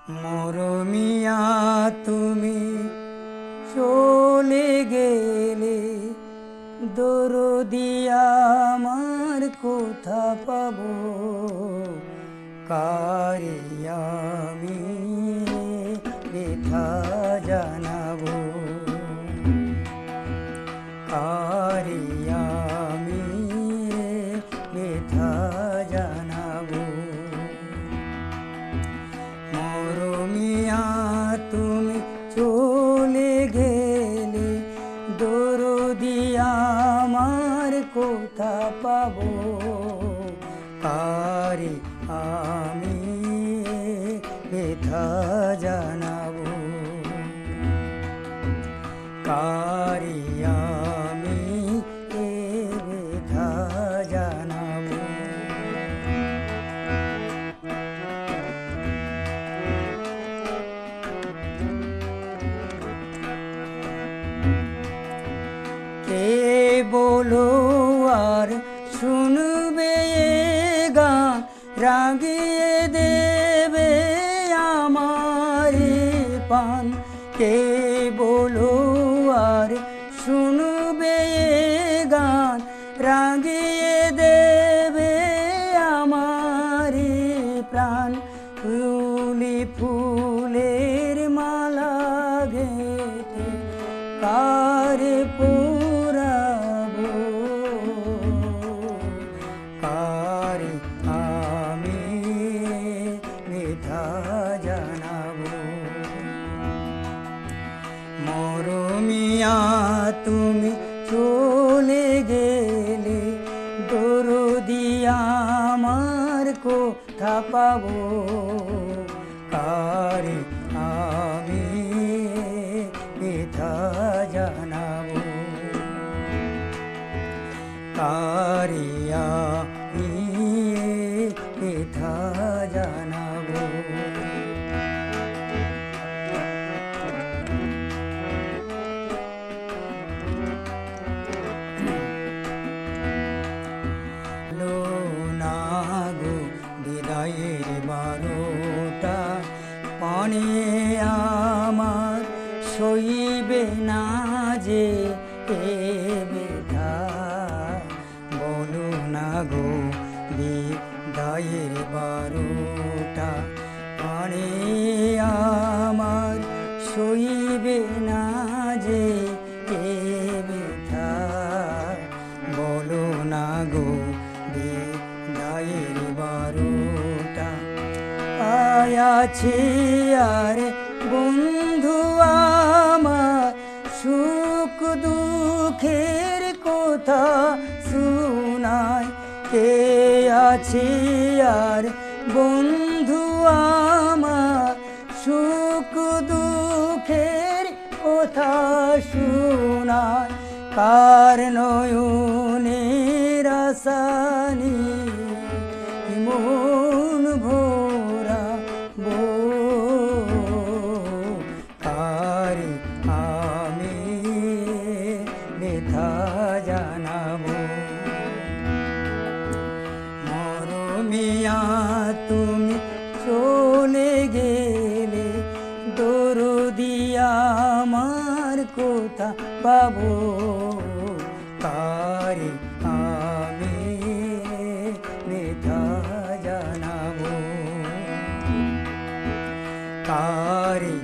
মরমিয়া তুমি চলে গেলে, দরদি আমার কোথা পাবো, কারে আমি ব্যথা জানাবো, কারে আমি ব্যথা জানাবো। মরমিয়া তুমি চলে গেলে, দরদি আমার কোথা পাবো, কারে আমি ব্যথা জানাবো, কারে আমি ব্যথা জানাবো। কে বলো আর শুনবে গান, রাগিয়ে দেবে আমার পান। কে বলো আর শুনবে গান, রাগিয়ে দেবে আমার প্রাণ। ফুলি ফুলের মালা গেঁথে কারে পোড়াবো, কারে আমি ব্যথা জানাবো। মরমিয়া তুমি চলে গেলে, দরদি আমার কোথা পাবো, কারে আমি ব্যথা জানাবো, কারে আমি ব্যথা জানাবো। না গো বিদায়ের বারোটা, পানে আমার সইবে না যে এ ব্যথা। বলো না গো বিদায়ের বারোটা, পানে আমার সইবে না যে এ ব্যথা। বলো না গো বিদায়ের বারোটা। আয়াছি আর বন্ধু আমার, সুখ দুঃখের কথা শুনায়। কে আছি আর বন্ধু আমার, সুখ দুঃখের কথা শুনায়। কার নয়নের আসানি মন ভরাবো, কারে আমি ব্যথা জানাবো। মরমিয়া তুমি চলে গেলে, দরদি আমার কোথা পাবো, কারে আমি ব্যথা জানাবো, কারে